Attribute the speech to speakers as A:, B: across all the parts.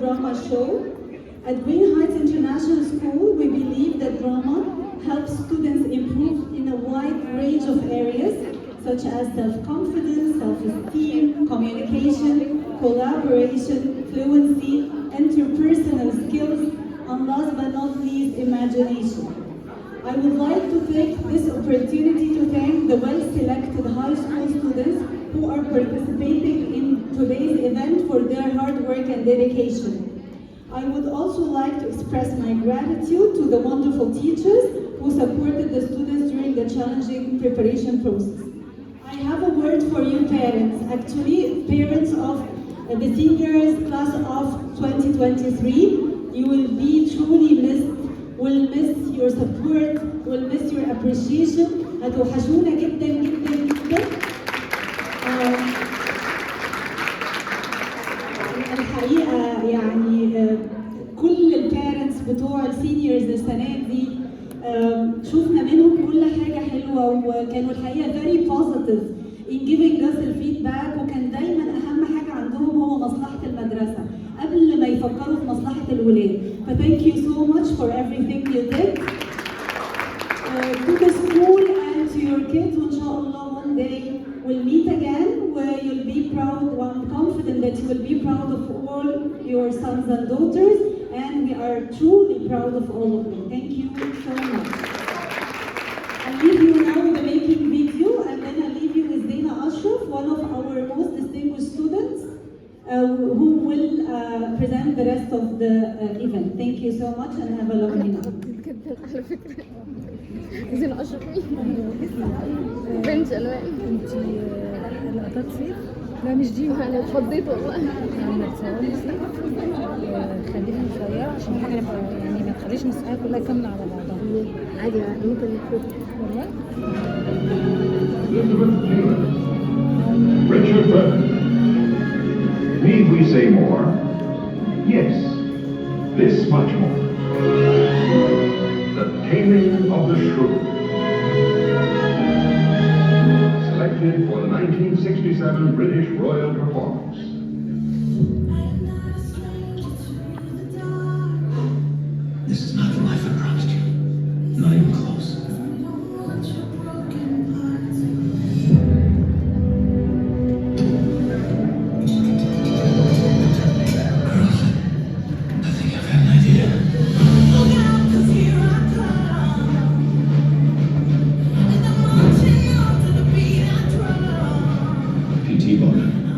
A: drama show. At Green Heights International School, we believe that drama helps students improve in a wide range of areas, such as self-confidence, self-esteem, communication, collaboration, fluency, interpersonal skills, and last but not least, imagination. I would like to take this opportunity to thank the well-selected high school students who are participating in today's event for their hard work and dedication. I would also like to express my gratitude to the wonderful teachers who supported the students during the challenging preparation process. I have a word for you parents, actually parents of the seniors class of 2023. You will be truly missed. We'll miss your support, we'll miss your appreciation. هتوحشونا جدا جدا جدا. الحقيقة يعني كل البارنتس بتوع السينيورز السنة دي شفنا منهم كل حاجة حلوة وكانوا الحقيقة very positive in giving us الفيدباك وكان دايما أهم حاجة عندهم هو مصلحة المدرسة قبل ما يفكروا في مصلحة الولاد. Thank you so much for everything you did to the school and to your kids. Inshallah, one day we'll meet again where you'll be proud. I'm confident that you will be proud of all your sons and daughters, and we are truly proud of all of them. Thank you so much. I'll leave you now with the making video, and then I'll leave you with Zaina Ashraf, one of our most distinguished students, who will present the rest of the event. Thank you so much and have a lovely night.
B: على فكرة زين أشرف بنت ألوان
C: انت لقطات صيف؟ لا مش دي
B: أنا اتفضيت والله.
C: لما تصوري صيف خليها صغيرة عشان حاجة يعني ما تخليش نسقها كلها كاملة على بعضها.
B: عادي ممكن نكتب
C: والله؟
D: Richard Burton. Need we say more? Yes, this much more. The Taming of the Shrew. Selected for the 1967 British Royal Performance.
E: This is not the life I promised you. Not even close.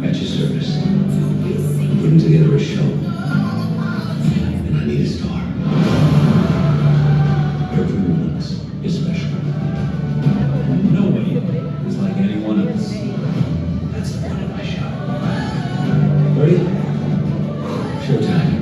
E: At your service. Putting together a show. And I need a star. Every moment is special. Nobody is like anyone else. That's the point of my show. Ready? Showtime.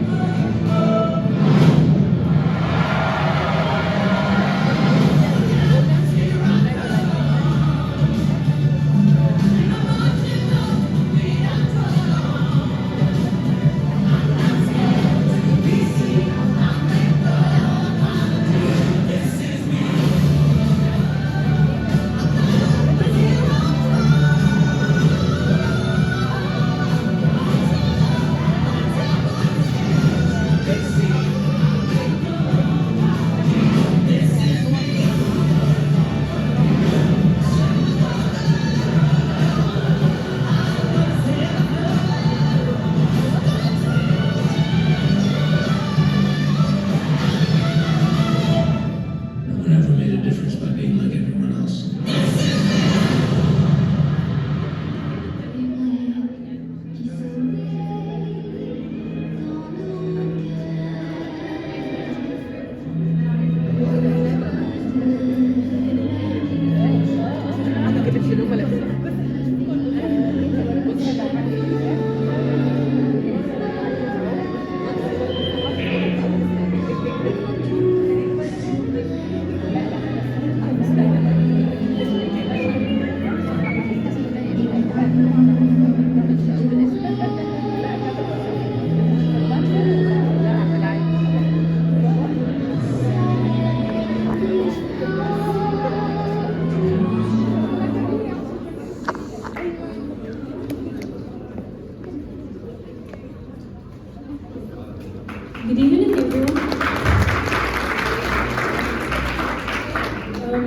F: Good evening, everyone.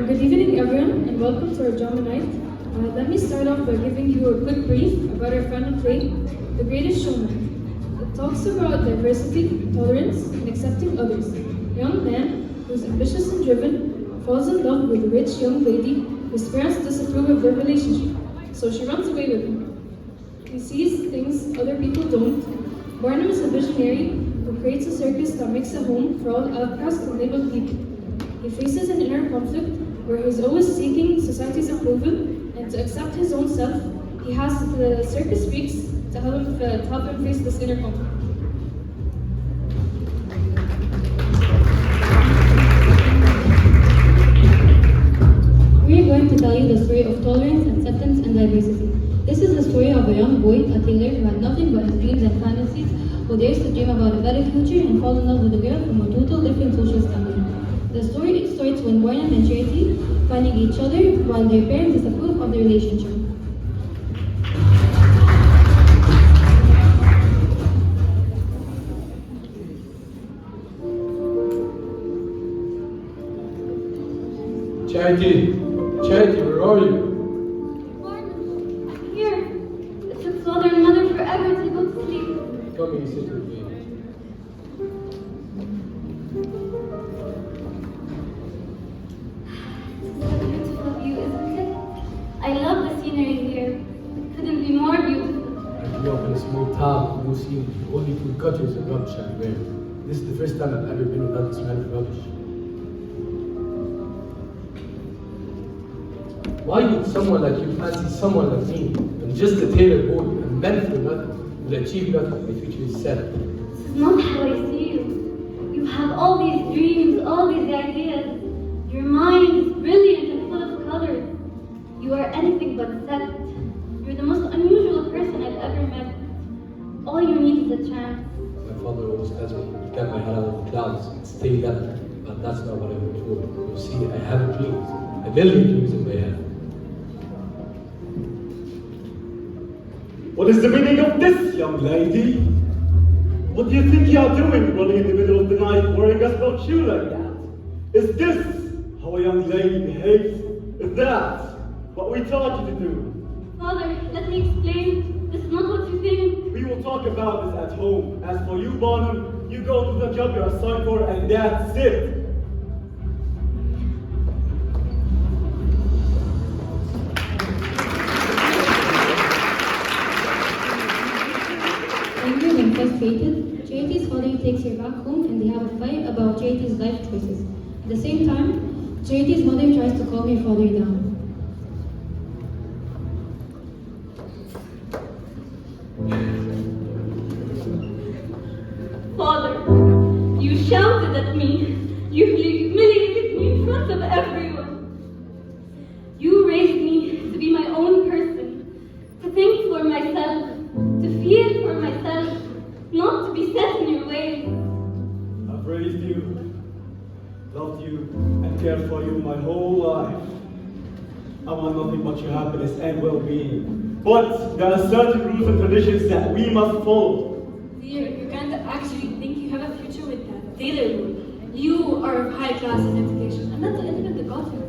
F: Good evening, everyone, and welcome to our drama night. Let me start off by giving you a quick brief about our final play, The Greatest Showman. It talks about diversity, tolerance, and accepting others. A young man who's ambitious and driven falls in love with a rich young lady whose parents disapprove of their relationship, so she runs away with him. He sees things other people don't. Barnum is a visionary who creates a circus that makes a home for all outcast and labeled people. He faces an inner conflict where he's always seeking society's approval, and to accept his own self, he has the circus freaks to help him face this inner conflict.
G: We are going to tell you the story of tolerance, acceptance, and diversity. This is the story of a young boy, a tailor, who had nothing but his dreams and fantasies, who dares to dream about a better future and fall in love with a girl from a total different social standard. The story starts when Barnum and Charity finding each other while their parents disapprove of the relationship.
H: Charity, where are you?
I: Barnum, I'm here. It took father and mother forever to go to sleep.
H: Come here, sit with me.
I: It's so beautiful view, isn't it? I love the scenery here. It couldn't be more beautiful.
H: I grew up in a small town, no sea, only food cutters and rubbish everywhere. This is the first time I've ever been without the smell of rubbish. Why would someone like you fancy someone like me? I'm just a tailor boy, I'm meant for nothing, will achieve nothing, my future is set.
I: This is not how I see you. You have all these dreams, all these ideas. Your mind is brilliant and full of colors. You are anything but set. You're the most unusual person I've ever met. All you need is a chance.
H: My father always tells me to get my head out of the clouds and stay there, but that's not what I've been told. You see, I have dreams, a million dreams in my head.
J: What is the meaning of this, young lady? What do you think you are doing running in the middle of the night wearing a sport shoe like that? Is this how a young lady behaves? Is that what we taught you to do?
I: Father, let me explain. This is not what you think.
J: We will talk about this at home. As for you, Barnum, you go to the job you're assigned for and that's it.
G: Angry and frustrated, Charity's father takes her back home and they have a fight about Charity's life choices. At the same time, Charity's mother tries to calm her father down.
I: Father, you shouted at me. You humiliated me in front of everyone. You raised me to be my own person, to think for myself, to feel for myself, not to be set in your ways.
J: I've raised you, loved you, and cared for you my whole life. I want nothing but your happiness and well-being. But there are certain rules and traditions that we must follow.
F: Dear, you can't actually think you have a future with that tailor boy. You are of high class in education, and that's the intimate that got you.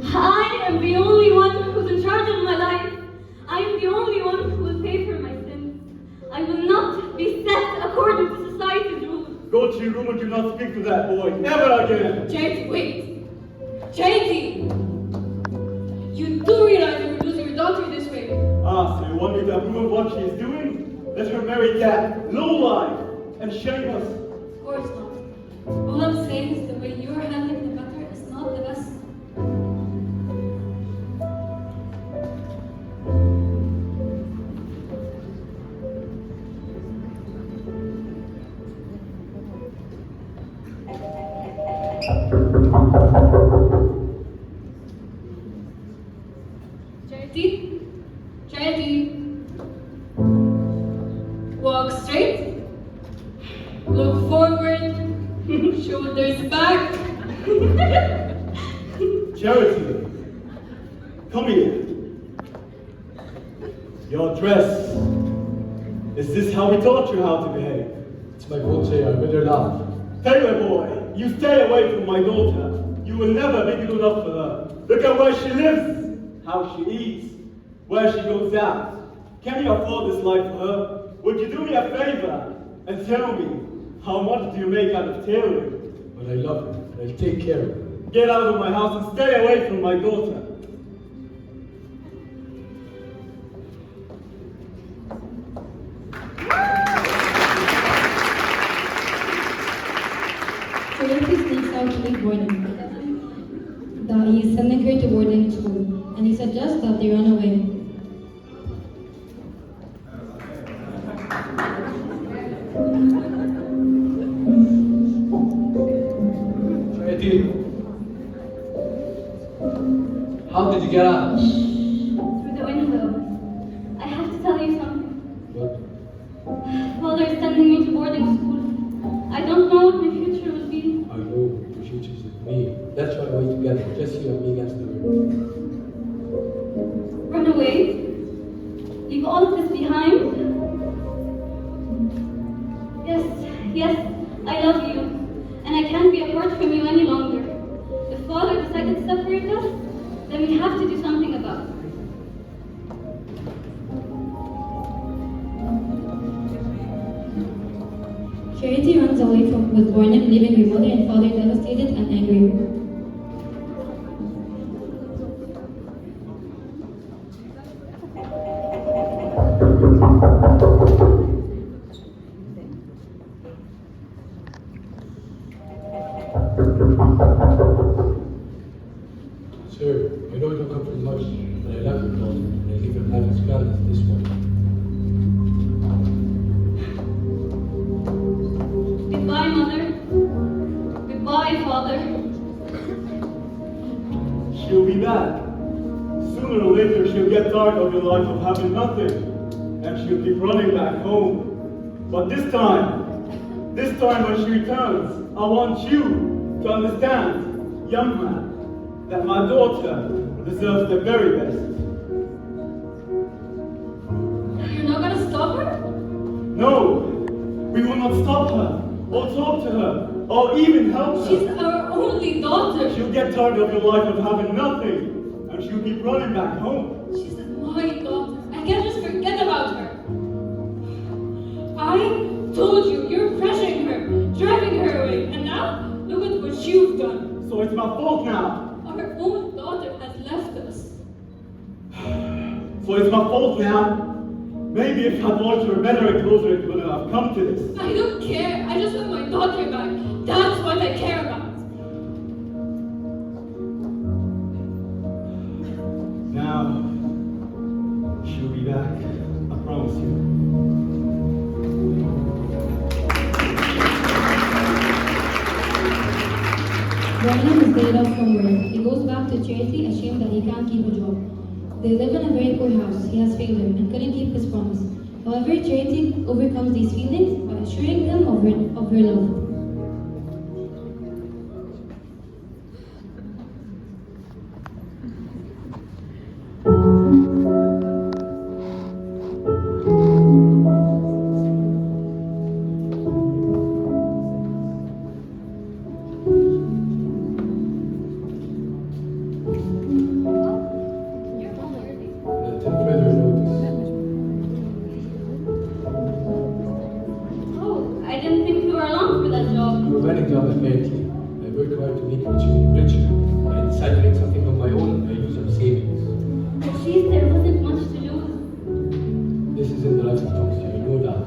I: I am the only one who's in charge of my life. I am the only one who will pay for my sins. I will not be set according to society's rules.
J: Go to your room and do not speak to that boy ever again.
F: Charity, wait! Charity! You do realize you're losing your daughter this way.
J: Ah, so you want me to approve of what she is doing? Let her marry that lowlife and shame us.
F: Of course not. All I'm saying is the way you're handling the matter is not the best. Charity? Charity? Walk straight. Look forward. Shoulders back.
J: Charity, come here. Your dress. Is this how we taught you how to behave?
H: It's my fault, say I better laugh.
J: Taylor boy, you stay away from my daughter. You will never be good enough for her. Look at where she lives, how she eats, where she goes out. Can you afford this life for her? Would you do me a favor and tell me how much do you make out of tailoring?
H: But I love her, and I'll take care of her.
J: Get out of my house and stay away from my daughter.
G: Charity sneaks out to meet Gordon. That he is sending her to boarding school, and he suggests that they run away.
H: Charity, how did you get out?
I: Through the window. I have to tell you something.
H: What?
I: Father is sending me to boarding school. I don't know what my future will be.
H: I know your future's with me. Let's run away together, just you and me against the world.
I: Run away? Leave all of this behind? Yes, I love you. And I can't be apart from you any longer. If Father decided to separate us, then we have to do something about it.
G: Charity runs away with Barnum, leaving her mother and father devastated and angry.
H: Sir, I know you don't come from much, but I love your daughter, and I leave your life as grand as this one.
I: Goodbye, Mother. Goodbye, Father.
J: She'll be back. Sooner or later she'll get tired of your life of having nothing, and she'll keep running back home. But this time when she returns, I want you to understand, young man, that my daughter deserves the very best.
F: You're not gonna stop her?
J: No, we will not stop her, or talk to her, or even help her.
F: She's our only daughter.
J: She'll get tired of your life of having nothing, and she'll keep running back home.
F: She's my daughter. I can't just forget about her. I told you, you're pressuring her, driving her away, and now look at what you've done.
J: So it's my fault now.
F: Our own daughter has left us.
J: So it's my fault now. Maybe if I'd watched her better and closer, it wouldn't have come to this.
F: I don't care. I just want my daughter back. That's what I care about.
J: Now, she'll be back. I promise you.
G: Barnum is laid off from work. He goes back to Charity, ashamed that he can't keep a job. They live in a very poor house. He has failed him and couldn't keep his promise. However, Charity overcomes these feelings by assuring him of her love.
H: Until further notice.
I: Oh, I didn't think you were along for that job.
H: Your wedding job at Bentley. I worked hard to make you richer, but I decided to make something of my own by use of savings.
I: At least there wasn't much to lose.
H: This isn't the life I promised you, I know that.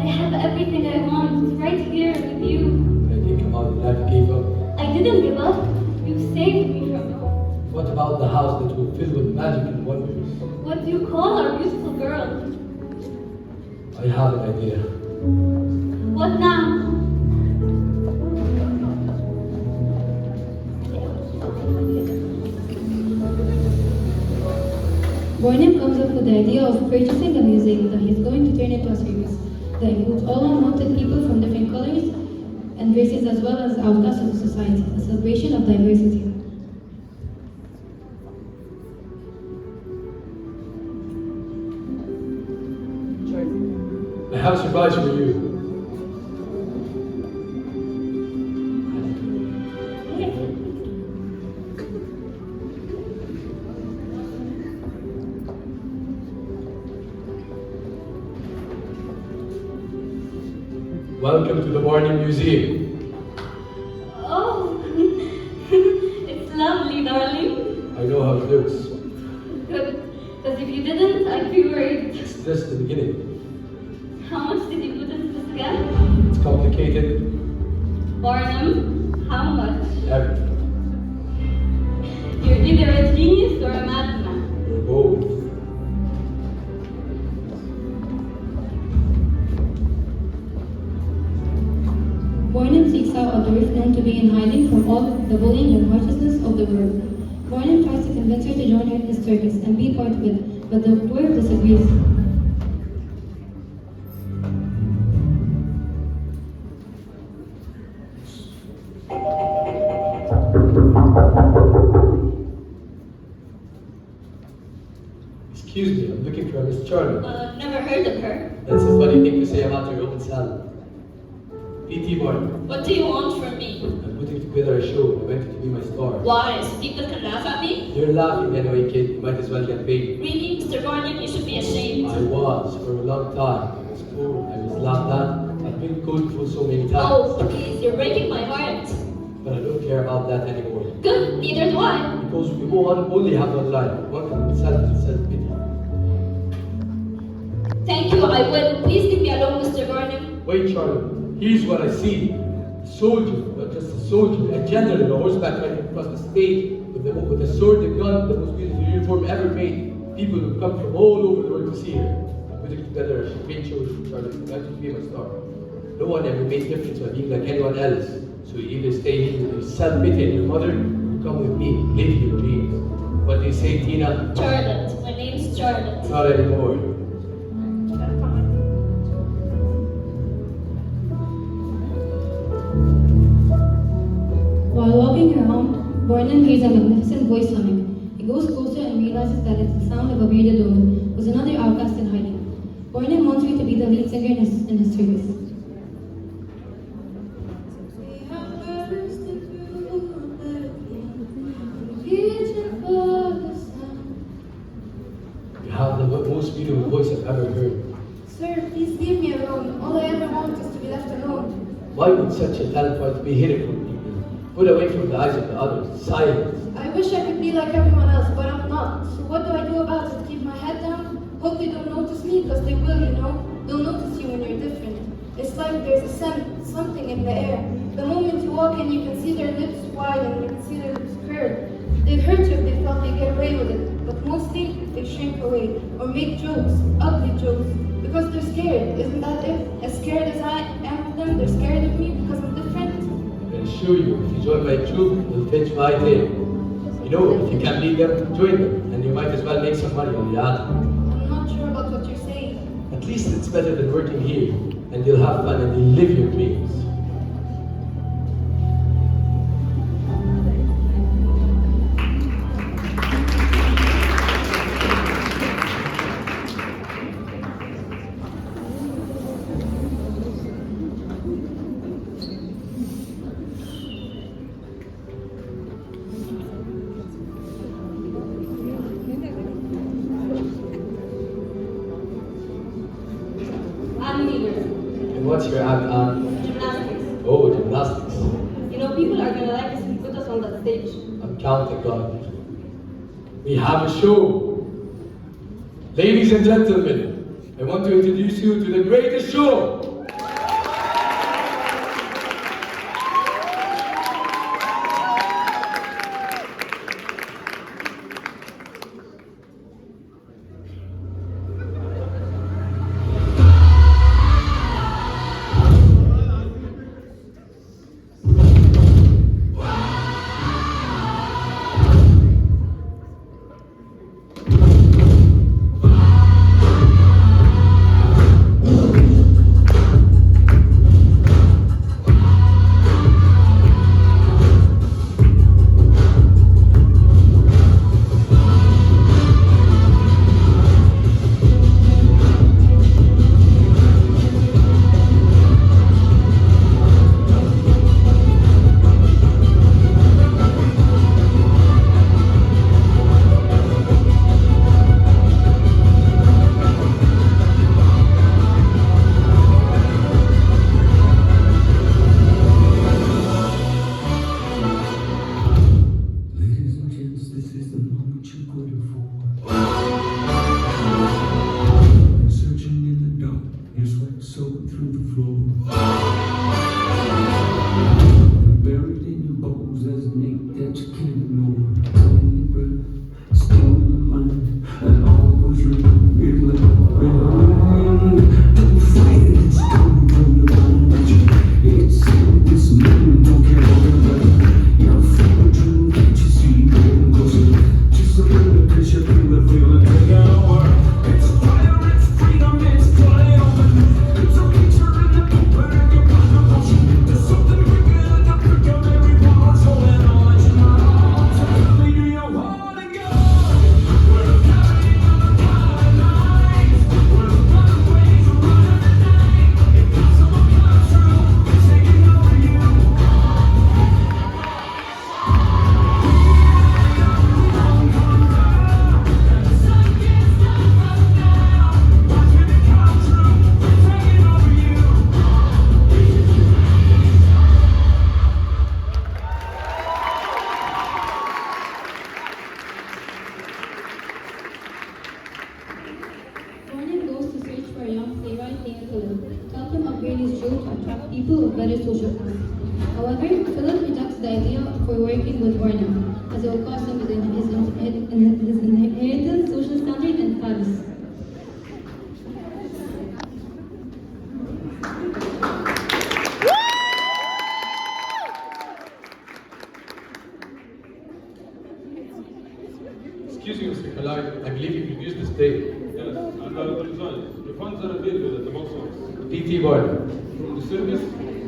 I: I have everything I want right here with you.
H: When I think about the life you gave up,
I: I didn't give up. You saved me from it.
H: what about the house that will fill with magic and wonders?
I: What do you call our beautiful girl?
H: I have an idea.
I: What now?
G: Barnum comes up with the idea of purchasing a museum that he's going to turn into a circus that includes all unwanted people from different colors and races as well as outcasts of society, a celebration of diversity.
H: I have a surprise for you. Welcome to the Morning Museum.
I: Oh, it's lovely, darling.
H: I know how it looks.
I: Good, because if you didn't, I'd be worried.
H: It's just the beginning.
I: How much did you put into this again?
H: It's complicated.
I: Barnum, how much?
H: Everything.
I: You're either a genius or a madman.
H: We're both.
G: Barnum seeks out a dwarf known to be in hiding from all the bullying and harshness of the world. Barnum tries to convince her to join her in his circus and be part of it, but the dwarf disagrees.
H: Excuse me, I'm looking for Miss Charlie.
I: Never heard of her.
H: That's a funny thing to say about your own salad. P.T. Barnum.
I: What do you want from me?
H: I'm putting together a show. I want you to be my star.
I: Why? So people can laugh at me?
H: You're laughing anyway, kid. You might as well get paid.
I: Really, Mr. Barnum, you should be ashamed.
H: I was for a long time. I was poor. I was laughed at. I've been good for so many times.
I: Oh, please, you're breaking my heart.
H: But I don't care about that anymore.
I: Good, neither do I.
H: Because we all only have one life. One can self-pity.
I: Thank you, I will. Please leave me alone, Mr. Barnum.
H: Wait, Charlie. Here's what I see. A soldier, not just a soldier, a general on horseback riding across the stage with a sword, a gun, the most beautiful uniform ever made. People who come from all over the world to see her. I'm putting together a great show, Charlie. I'm going to be my star. No one ever made difference by being like anyone else. So you either stay here with your self-pity and your mother, or you come with me, live your dreams. What do you say, Tina?
I: Charlotte. My name's Charlotte.
H: Not anymore.
G: While walking around, Barnum hears a magnificent voice humming. He goes closer and realizes that it's the sound of a bearded woman, who's another outcast in hiding. Barnum wants her to be the lead singer in his circus.
H: You have the most beautiful voice I've ever heard.
K: Sir, please leave me alone. All I ever want is to be left alone.
H: Why would such a talent want to be hidden from people? Put away from the eyes of the others. Silence.
K: I wish I could be like everyone else, but I'm not. So what do I do about it? Keep my head down? Hope they don't notice me, because they will, you know. They'll notice you when you're different. It's like there's a scent, something in the air. The moment you walk in, you can see their lips widen, you can see their lips curve. They'd hurt you if they felt they'd get away with it, but mostly they shrink away or make jokes, ugly jokes, because they're scared. Isn't that it? As scared as I am of them, they're scared of me because I'm different.
H: I can assure you, if you join my troupe, you'll fit right in. You know, if you can't beat them, join them, and you might as well make some money on the ad.
K: I'm not sure about what you're saying.
H: At least it's better than working here, and you'll have fun and you'll live your dreams.
I: I'm leader.
H: And what's your act on?
I: Gymnastics.
H: Oh, gymnastics.
I: You know, people are gonna like us if you put us on that stage.
H: I'm counting on it. We have a show. Ladies and gentlemen, I want to introduce you to the greatest show.
E: soaking through the floor. Buried in your bones as an ache that you can't ignore. Holding your breath, still in my mind, and all was real. It went round. Don't fight it, it's coming from the bottom of you. It's this moment, don't care about it. Your favorite dream, can't you see? Getting closer. Just a little picture, feel the feeling, take our it's fire, it's freedom, it's flying open. It's a picture in the book, but I can find the motion. There's something bigger than the pick of everyone's holding on to my arms. Tell me, do you wanna go? We're carrying on the lines. We're the runaways, we're running the night. Impossible come true, it's taking over you.
G: Warning goes to search for a young playwright named Philip to help him upgrade his show to attract people of better social class. However, Philip rejects the idea for working with Warner, as it will cost him his inheritance, social standing, and status.
H: Excuse me, Mr. Kalai, I believe you produced this play.
J: Yes, and I will rejoice. The funds are available at the box office.
H: P.T. Boy.
J: From the service,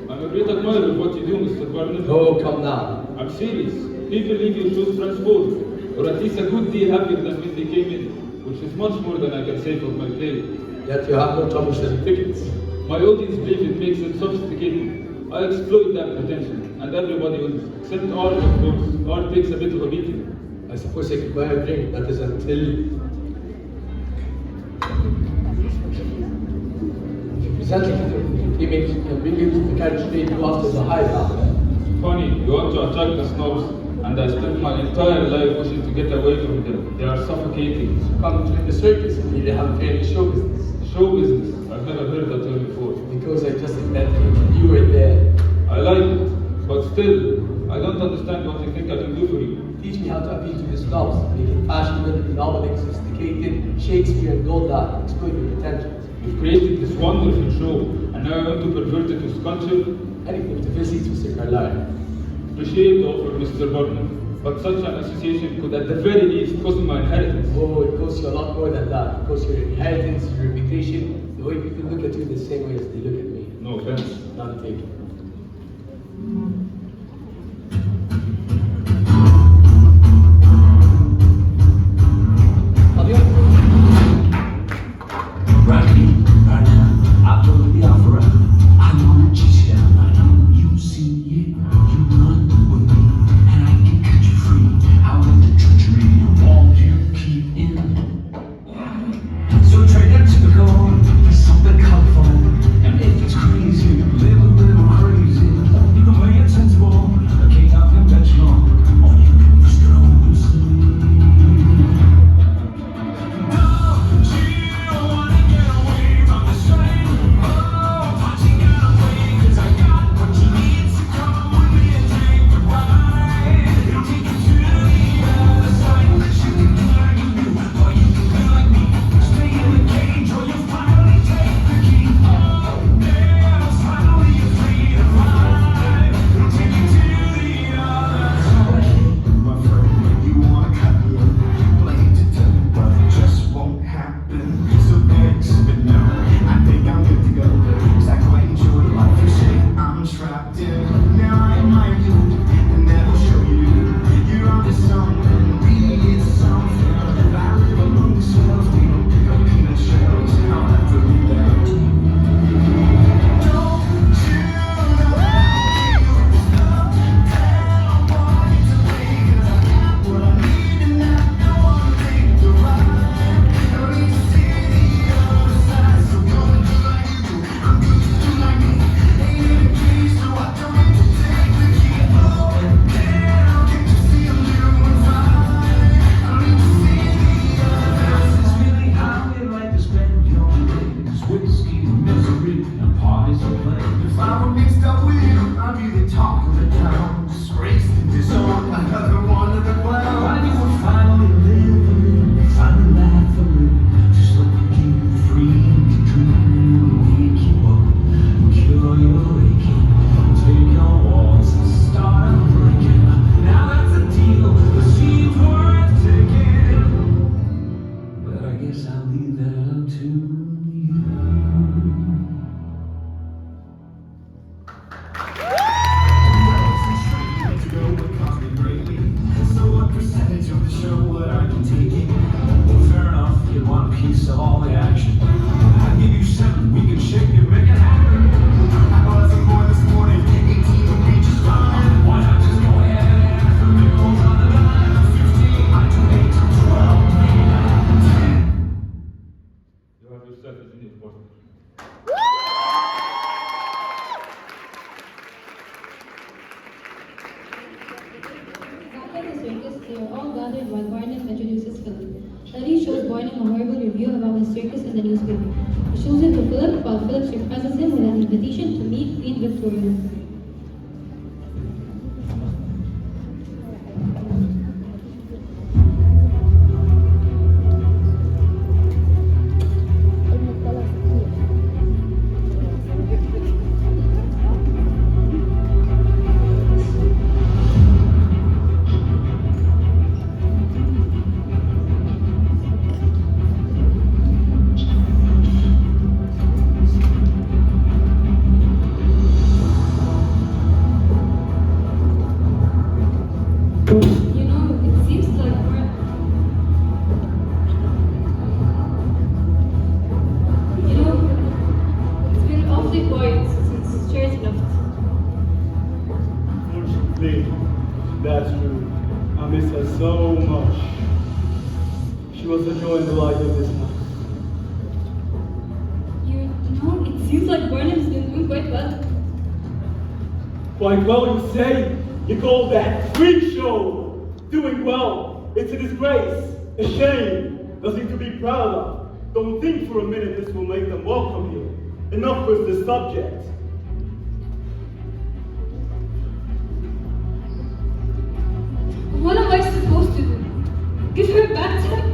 J: I'm a great admirer of what you do, Mr. Barnett.
H: Oh, come now.
J: I'm serious. People leave your shows transposed, or at least a good deal happier than when they came in, which is much more than I can say for my play.
H: Yet you have no trouble selling tickets.
J: My audience believe it makes them sophisticated. I exploit that potential, and everybody wins, except art, of course. Art takes a bit of a beating.
H: I suppose I could buy a drink. That is until... If you present it to the image, you can bring it to the carriage straight after the high ground.
J: Funny, you want to attract the snobs, and I spent my entire life wishing to get away from them. They are suffocating.
H: Come to the circus and you have a fairly show business.
J: Show business? I've never heard that term before.
H: Because I just invented it. You were there.
J: I like it, but still, I don't understand what you think I can do for you.
H: Teach me how to appeal to the snobs, make it fashionable, innovative, sophisticated, Shakespeare and all that, exploit your potential.
J: You've created this wonderful show, and now I want to pervert it to sculpture.
H: Anything to visit Mr. Carlyle.
J: Appreciate the offer, Mr. Burnham, but such an association could at the very least cost me my inheritance.
H: Oh, it costs you a lot more than that. It costs your inheritance, your reputation, the way people look at you the same way as they look at me.
J: No offense.
H: None taken.
E: Rocky, I told the opera, I wanna chase you down. I know you see it, you run with me, and I can cut you free. I want the treachery, all you keep in. So trade that typical for something colorful, and if it's crazy, live a little crazy. You can play it since
G: circus in the newspaper. He shows it to Philip, while Philip surprises him with an invitation to meet Queen Victoria.
F: You know, it seems like we're... You know, it's been awfully quiet since Charity left.
J: Unfortunately, that's true. I miss her so much. She was the joy and delight of this house.
F: You know, it seems like Barnum's been doing quite well.
J: Quite well, you say? You call that freak show doing well? It's a disgrace, a shame, nothing to be proud of. Don't think for a minute this will make them welcome you. Enough with the subject.
F: What am I supposed to do? Give her back time?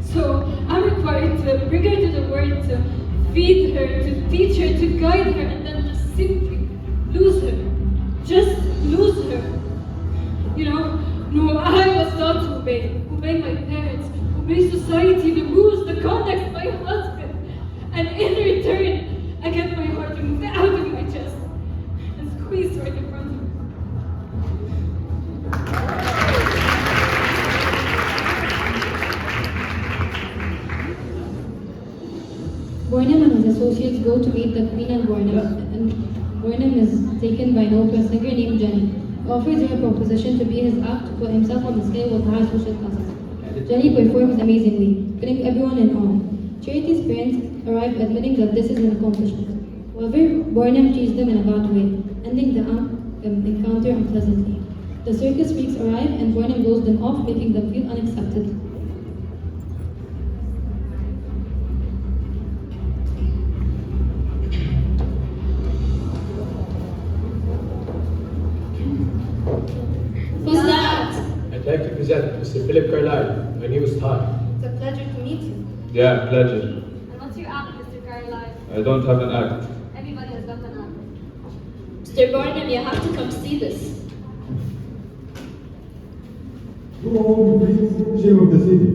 F: So I'm required to bring her to the word, to feed her, to teach her, to guide her, and then just simply lose her. Just lose her. You know, no, I was taught to obey my parents, obey society, the rules, the conduct of my husband. And in return, I get my heart removed out of my chest and squeezed right in front of me.
G: Barnum and his associates go to meet the Queen and Barnum is taken by an opera singer named Jenny. He offers her a proposition to be his act to put himself on the scale with high social classes. Jenny performs amazingly, putting everyone in awe. Charity's parents arrive admitting that this is an accomplishment. However, Barnum treats them in a bad way, ending the encounter unpleasantly. The circus freaks arrive and Barnum blows them off, making them feel unaccepted.
K: Who's that?
H: I'd like to present Mr. Philip Carlyle. My name is Todd.
K: It's a pleasure to meet you.
L: Yeah, pleasure.
I: And what's your act, Mr. Carlyle?
L: I don't have an act.
I: Everybody has got an act.
K: Mr. Barnum, you have to come see this.
M: Who owns the share of the city?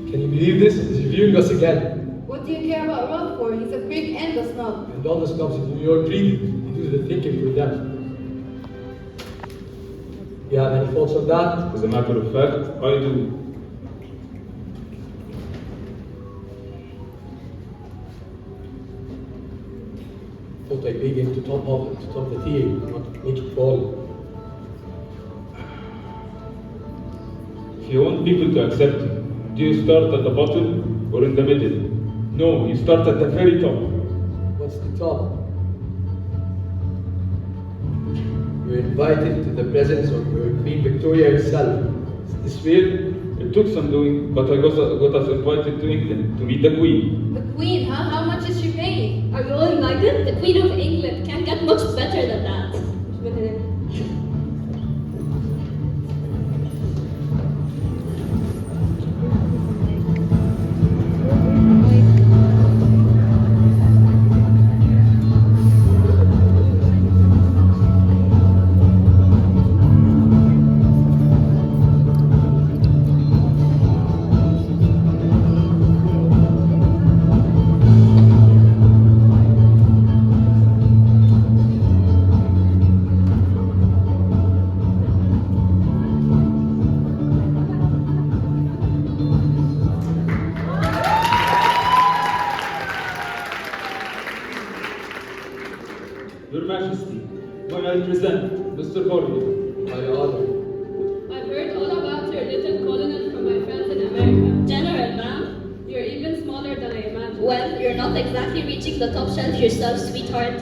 H: Can you believe this? He's reviewing us again.
K: What do you care about Ralph for? He's a freak and a snob.
H: And all the snobs in New York really do the thinking for them. You have any thoughts on that?
L: As a matter of fact, I do.
H: Thought I'd beg him to top the theory, not make it fall.
L: If you want people to accept you, do you start at the bottom or in the middle? No, you start at the very top.
H: What's the top? You're invited to the presence of your Queen Victoria herself.
L: Is this fair? It took some doing, but I got us invited to England to meet the Queen.
K: The Queen, huh? How much is she paying?
I: Are we all invited? The Queen of England can't get much better than that.
L: Your Majesty, may I present Mr. Borley.
H: My honor.
F: I've heard all about your little colonel from my friends in America.
I: General, ma'am?
F: You're even smaller than I imagined.
I: Well, you're not exactly reaching the top shelf yourself, sweetheart.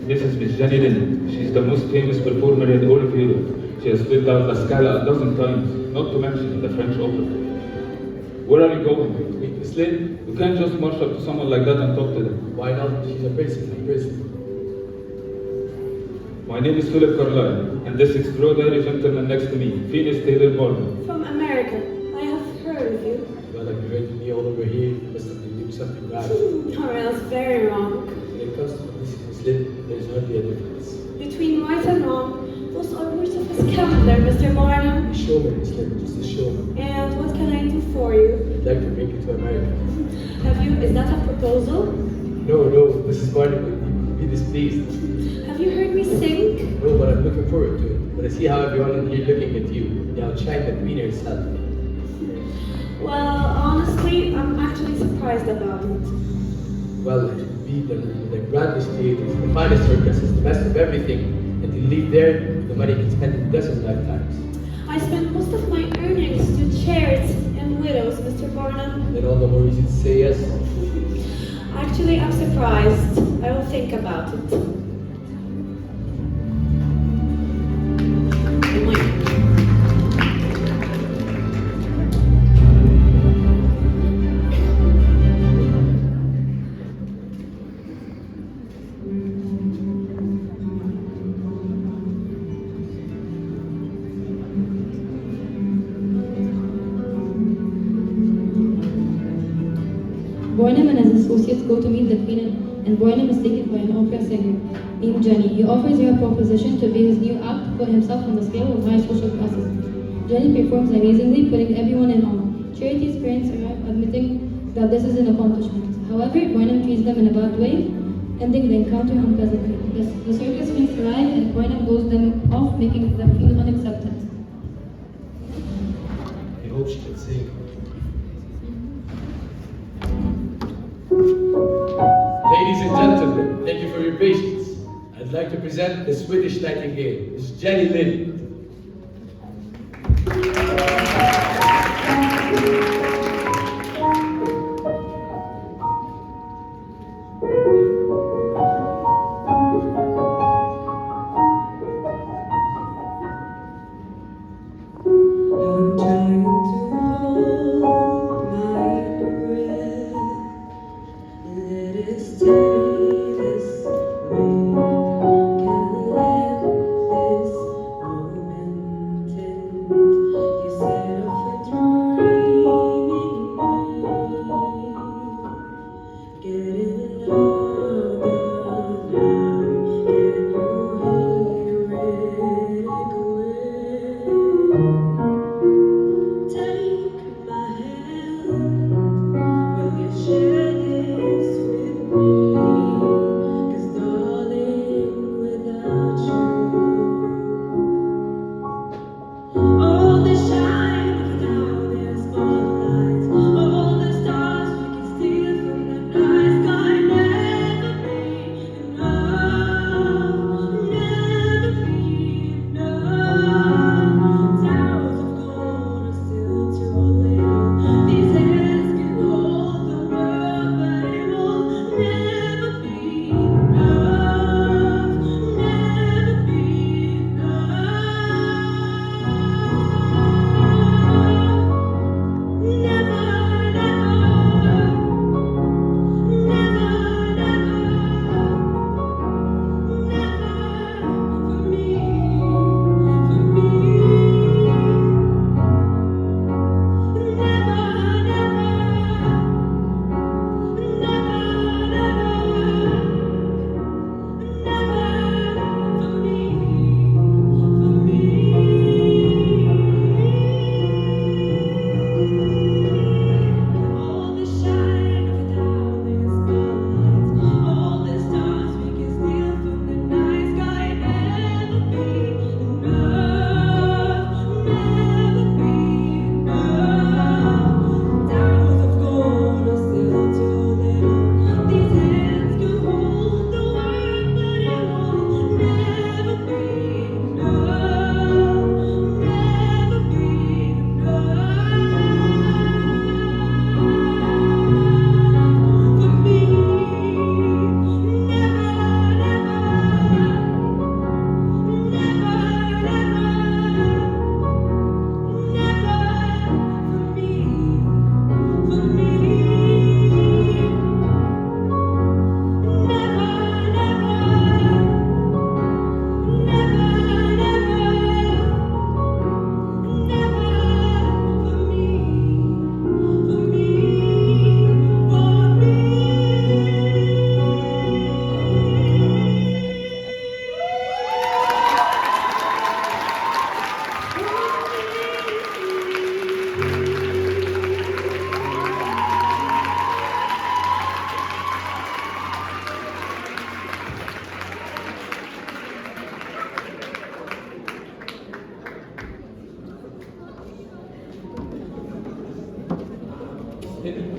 L: This is Miss Jenny Lin. She's the most famous performer in all of Europe. She has filled out La Scala a dozen times, not to mention the French opera. Where are you going?
H: Meet Miss Lin.
L: You can't just march up to someone like that and talk to them.
H: Why not? She's a person.
L: My name is Philip Carlyle, and this extraordinary gentleman next to me, Phoenix Taylor Baldwin.
N: From America. I have heard of you.
H: Well, I've heard me all over here. You must have been doing something bad.
N: Or else very wrong.
H: When it comes to Miss Lin, there's hardly a difference.
N: Between right and wrong, those are words of his calendar, Mr. Barnum.
H: A showman, Miss Lin, just a showman.
N: And what can I do for you?
H: I'd like to bring you to America.
N: Is that a proposal?
H: No, Mrs. Barnum would be displeased.
N: Have you heard me sing?
H: No, but I'm looking forward to it. When I see how everyone in here looking at you, they outshine the queen herself.
N: Well, honestly, I'm actually surprised about it.
H: Well, it would be the grandest theaters, the finest circuses, the best of everything. And to leave there, the money can spend in dozens lifetimes.
N: I spend most of my earnings to charities and widows, Mr. Barnum.
H: Then all the more reason to say yes.
N: Actually, I'm surprised. I will think about it.
G: Barnum and his associates go to meet the Queen, and Barnum is taken by an opera singer named Jenny. He offers her a proposition to base his new act to put himself on the scale of high social classes. Jenny performs amazingly, putting everyone in awe. Charity's parents arrive, admitting that this is an accomplishment. However, Barnum treats them in a bad way, ending the encounter unpleasantly. The circus mates arrive, and Barnum blows them off, making them feel unaccepted.
H: I hope she can sing. Ladies and gentlemen, thank you for your patience. I'd like to present the Swedish Nightingale, Miss Jenny Lin.
O: I'm trying to hold my breath. Let it stay this way. Can't let this moment end. You set off a dream.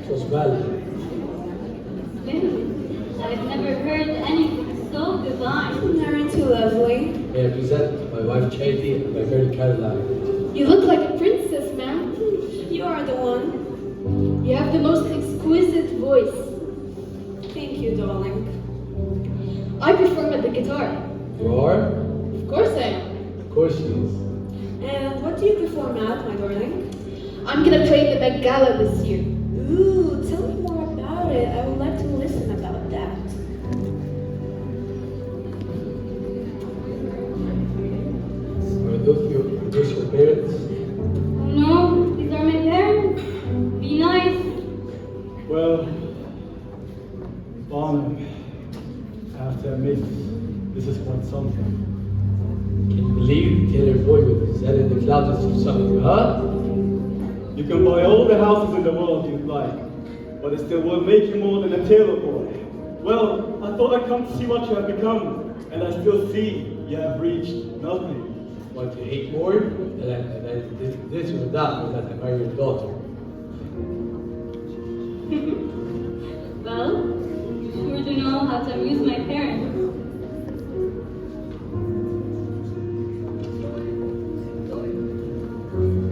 H: It was well.
I: I've never heard anything so divine.
N: Aren't you lovely?
H: May I present my wife Charity and my girl Caroline.
N: You look like a princess, ma'am. You are the one.
F: You have the most exquisite voice.
N: Thank you, darling.
F: I perform at the guitar.
H: You are?
F: Of course I am.
H: Of course she is.
N: And what do you perform at, my darling?
F: I'm gonna play the Met Gala this year.
N: Ooh, tell me more about it. I would like to listen about that.
H: Are those your parents?
I: Oh no, these are my parents. Be nice.
J: Well, Barnum, I have to admit, this is quite something.
H: Can you believe Taylor Boy with his head in the clouds or something, huh?
J: You can buy all the houses in the world you'd like, but it still won't make you more than a Taylor Boy. Well, I thought I'd come to see what you have become, and I still see you have reached nothing.
H: Want to hate more? And this or that, or that I marry your daughter.
I: Well, you sure do know how to amuse my parents.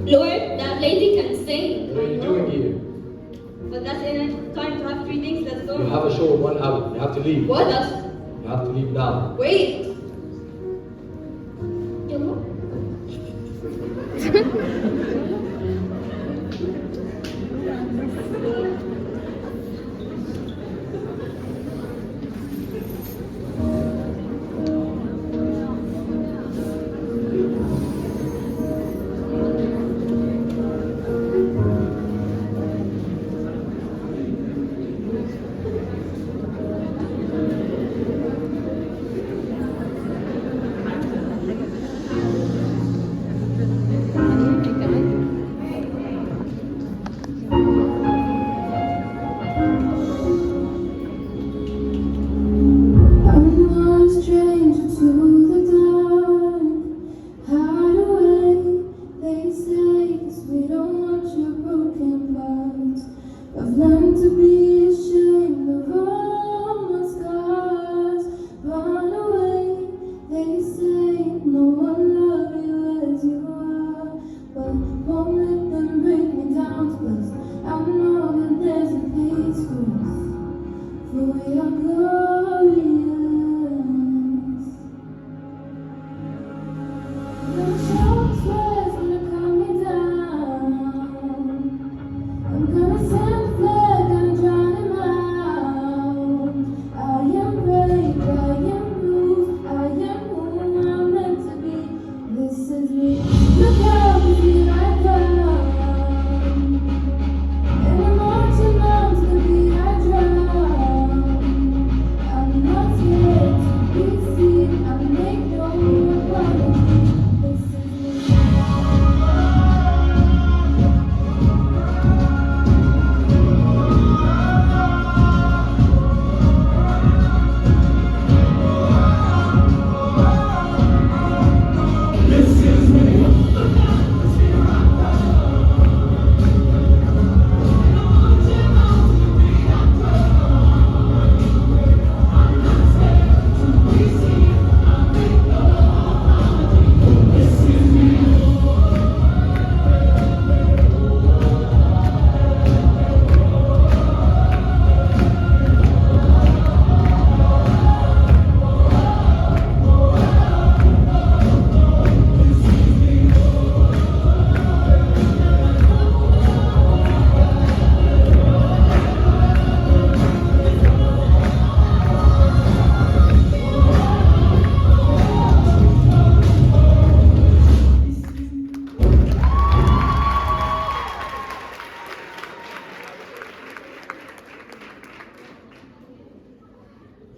G: Lord, that lady can sing.
H: What are you doing here?
I: But that's in time to have 3 things, let's go.
H: You have a show in 1 hour. You have to leave.
G: What?
H: You have to leave now.
G: Wait.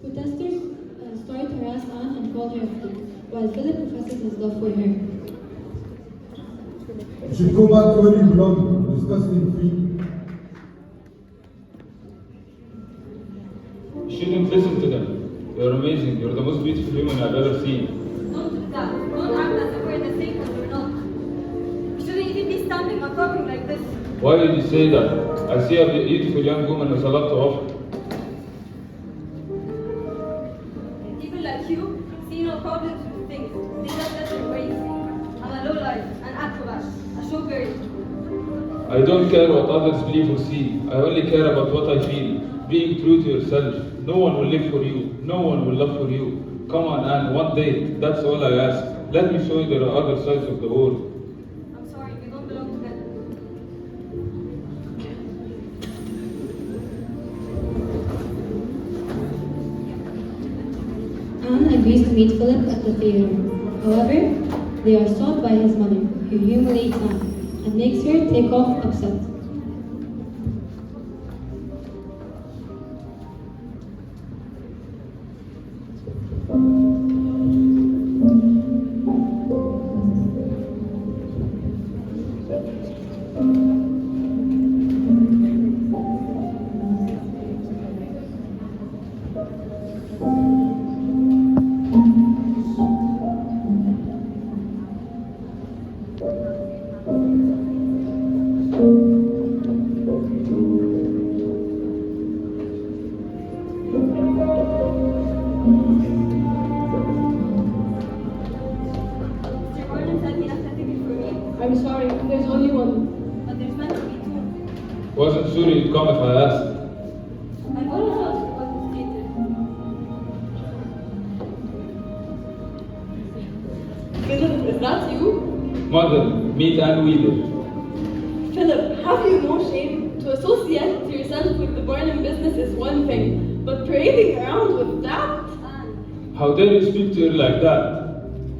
G: Protesters started to harass Anne and called her a freak, while Philip professes his love for her.
M: You should go back to where you belong, discussing free.
L: You shouldn't listen to them. You're amazing. You're the most beautiful human I've ever seen.
I: Don't do that. Don't act as if we're the same because we're not. We shouldn't even be standing or talking like this.
L: Why did you say that? I see a beautiful young woman with a lot to offer.
I: People like you see no problems with things. They just let them crazy. I'm a lowlife, an acrobat, a showgirl.
L: I don't care what others believe or see. I only care about what I feel. Being true to yourself. No one will live for you. No one will love for you. Come on, Anne, one day. That's all I ask. Let me show you there are other sides of the world.
I: I'm sorry, we don't belong together.
G: Anne agrees to meet Philip at the theater. However, they are sought by his mother, who humiliates Anne and makes her take off upset.
I: Mr. Gordon said he left a ticket for me.
F: I'm sorry, there's only one.
I: But there's meant to be two.
L: Wasn't sure you'd come if I asked.
I: I always thought it was catered.
N: Philip, is that you?
L: Mother, meet Anne Wheeler.
N: Philip, have you no shame? To associate yourself with the Barnum business is one thing, but parading around with that?
L: How dare you speak to her like that?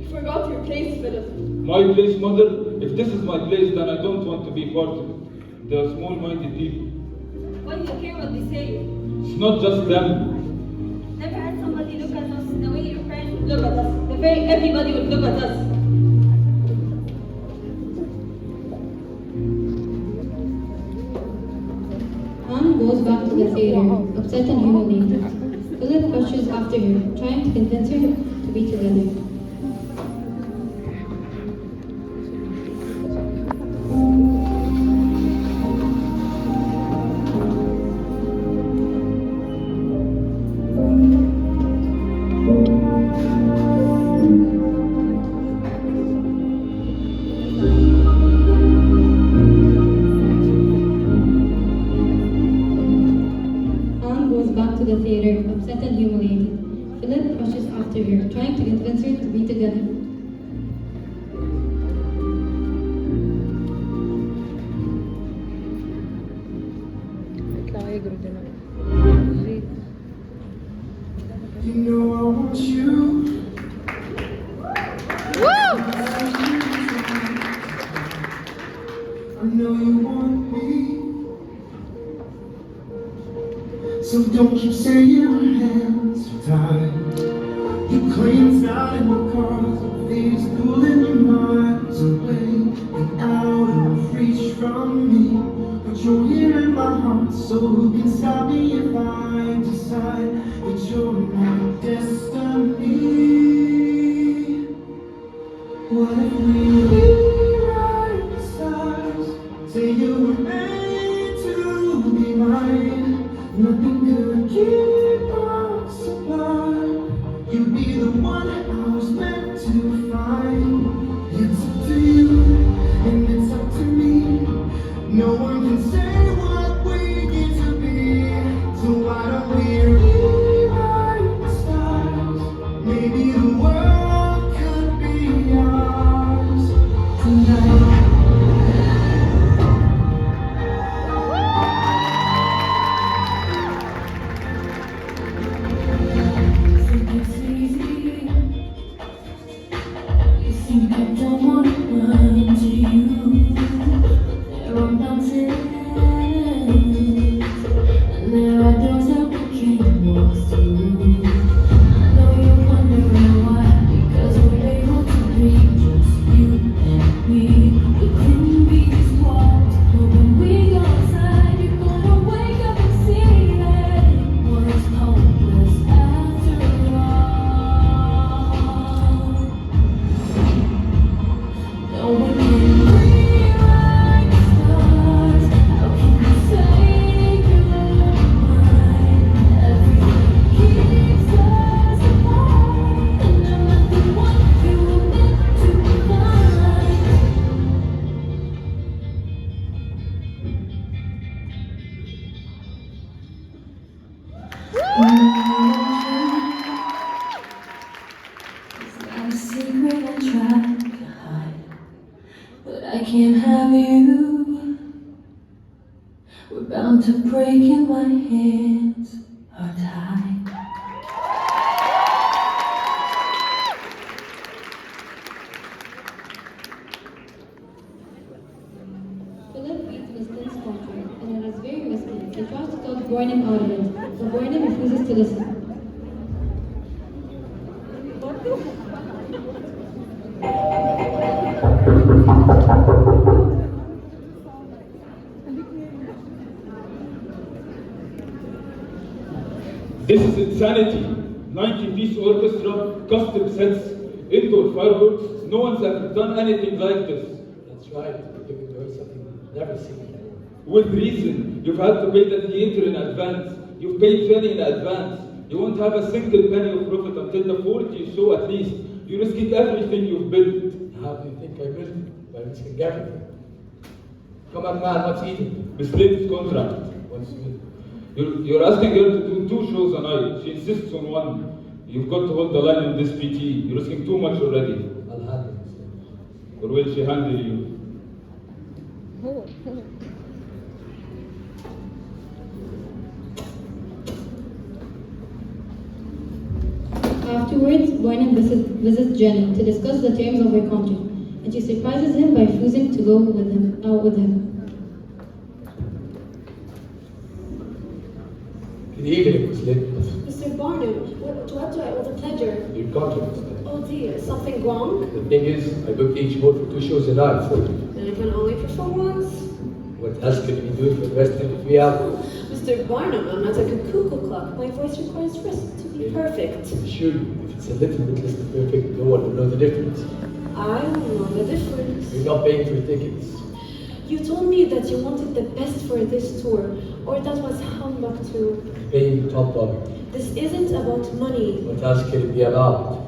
N: You forgot your place, Philip.
L: My place, mother? If this is my place, then I don't want to be part of it. They are small-minded people.
I: Why do you care what they say?
L: It's not just them.
I: Never had somebody look at us the way your friends would look at us. The way everybody would look at us.
G: Anne goes back to the theater, upset and humiliated. Philip rushes after her, trying to convince her to be together. Anne goes back to the theater, upset and humiliated. Philip rushes after her, trying to convince her to be together.
B: يطلعوا يجروا دلوقتي.
O: You know I want you. I know you want me. So don't keep saying your hands are tied. You claim it's not in the cards. Things pulling your miles away and out of reach from me. But you're here in my heart, so who can stop me if I decide that you're my destiny? What if we rewrite the stars? Say you were made to be mine. Nothing could keep us apart. You'd be the one I was meant to find. It's up to you, and it's up to me. No one can say what we get to be. So why don't we rewrite the stars? Maybe the world could be ours tonight. Think it's easy. You think I don't want to run to you. There are mountains, and there are doors that we can't walk through. I know you're wondering why, because we're able to be just you and me. We couldn't be these walls, but when we go outside, you're gonna wake up and see that it was hopeless after all. Got a secret I try to hide, but I can't have you. We're bound to break and my hands are tied.
G: Philip reads Miss Lynn's contract, and it is very risky. He tries to talk Burnham out of it, but Burnham refuses to listen.
L: This is insanity. 90-piece orchestra, custom sets, indoor fireworks. No one's ever done anything like this.
H: That's right. You're giving her something you've never seen before.
L: With reason. You've had to pay the theater in advance. You've paid money in advance. You won't have a single penny of profit until the 40th show at least. You're risking everything you've built.
H: How do you think I will? By risking everything. Come on, man, what's eating?
L: Miss Lynn's contract.
H: What's eating?
L: You're asking her to do 2 shows a night. She insists on 1. You've got to hold the line in this PT. You're risking too much already.
H: I'll handle it.
L: Or will she handle you?
G: Afterwards, Burnham visits Jenny to discuss the terms of her contract, and she surprises him by refusing to go out with him.
H: Good evening, Miss Lynn.
K: Mr. Barnum, what do I owe the pleasure?
H: Your contract.
K: Oh dear, something wrong?
H: The thing is, I booked each board for 2 shows a night.
K: Then I can only perform once?
H: What else can we do for the rest of the 3 hours?
K: Mr. Barnum, I'm not like a cuckoo clock. My voice requires rest to be perfect.
H: Sure, if it's a little bit less than perfect, no one will know the difference.
K: I don't know the difference.
H: You're not paying for tickets.
K: You told me that you wanted the best for this tour, or that was humbug too.
H: Paying top dollar.
K: This isn't about money.
H: What else can it be about?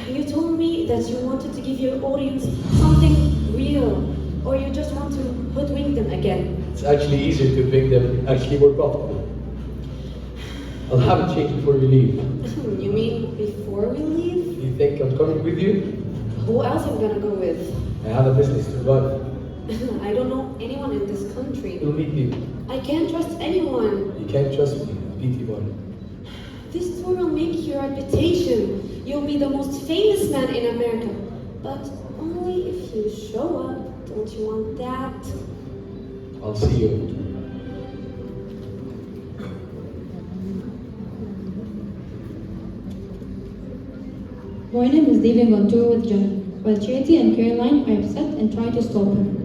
K: You told me that you wanted to give your audience something real, or you just want to hoodwink them again.
H: It's actually easier to make them actually more profitable. I'll have it changed before we leave.
K: You mean before we leave?
H: You think I'm coming with you?
K: Who else I'm gonna go with?
H: I have a business to run.
K: I don't know anyone in this country.
H: You'll meet me.
K: I can't trust anyone.
H: You can't trust me, PT1.
K: This tour will make your reputation. You'll be the most famous man in America. But only if you show up. Don't you want that?
H: I'll see you.
G: Burnham is leaving on tour with Jenny, while Charity and Caroline are upset and try to stop him.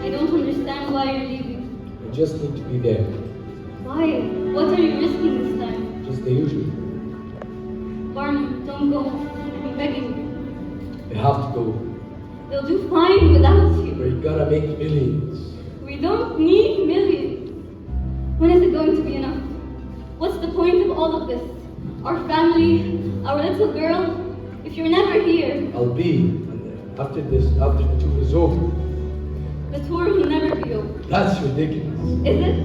I: I don't understand why you're leaving.
H: You just need to be there.
I: Why? What are you risking this time?
H: Just the usual.
I: Barnum, don't go. I'm begging you.
H: You have to go.
I: They'll do fine without you.
H: We're gonna make millions.
I: We don't need millions. When is it going to be enough? What's the point of all of this? Our family, our little girl. If you're never here,
H: I'll be. After the tour is over.
I: the tour will never be over.
H: That's ridiculous.
I: Is it?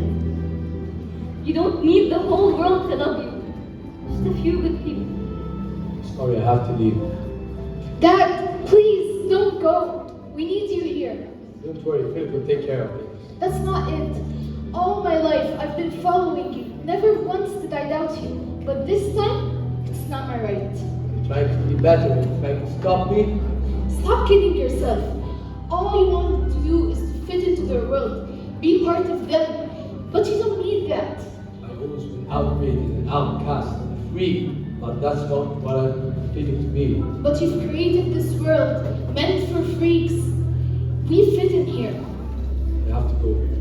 I: You don't need the whole world to love you. Just a few good people.
H: Sorry, I have to leave.
K: Dad, please don't go. We need you here.
H: Don't worry, Philip will take care of things.
K: That's not it. All my life I've been following you. Never once did I doubt you. But this time, it's not my right.
H: You're trying to be better. You're trying to stop me.
K: Stop kidding yourself. All you want to do is to fit into their world, be part of them. But you don't need that.
H: I've always been outrated and outcast and a freak, but that's not what I'm feeling to be.
K: But you've created this world meant for freaks. We fit in here.
H: I have to go.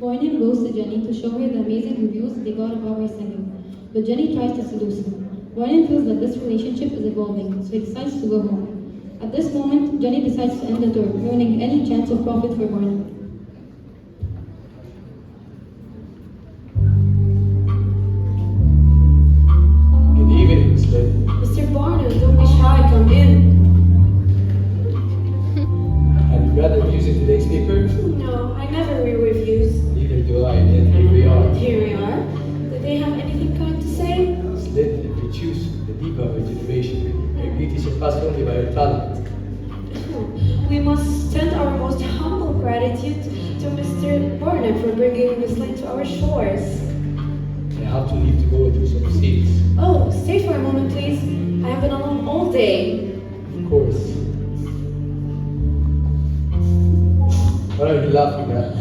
G: Bornin goes to Jenny to show her the amazing reviews they got about her singing, but Jenny tries to seduce him. Bornin feels that this relationship is evolving, so he decides to go home. At this moment, Jenny decides to end the tour, ruining any chance of profit for Bornin.
H: Good evening, Miss Lynn.
N: Mr. Barnum, don't be shy, come in.
H: Have you read the reviews in today's paper?
N: No, I never read reviews.
H: Neither do I, and here we are.
N: Here we are. Do they have anything kind to say?
H: Miss Lynn, if we choose the diva of our generation, her beauty surpassed only by her talent.
N: We must send our most humble gratitude to Mr. Barnum for bringing Miss Lynn to our shores.
H: I have to leave to go through some seats.
N: Oh, stay for a moment, please. I have been alone all day.
H: Of course. What are you laughing at?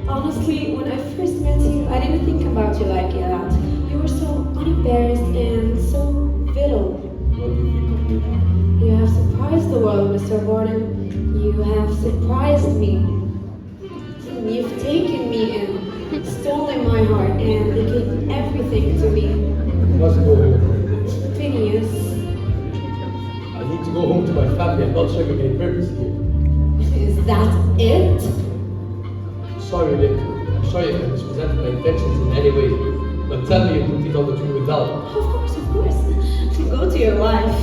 N: Honestly, when I first met you, I didn't think about you like that. You were so unembarrassed and so vital.
H: What do you think of me now?
N: You have surprised the world, Mr. Borden. You have surprised me. You've taken me in, stolen my heart, and given everything to me.
H: I must go home.
N: Phineas.
H: I need to go home to my family. I'm not serving any purpose here.
N: Is that it?
H: Sorry, Lynn. I'm sorry if I misrepresented my intentions in any way. But tell me you put it on the truth without.
N: Of course, of course. Go to your wife.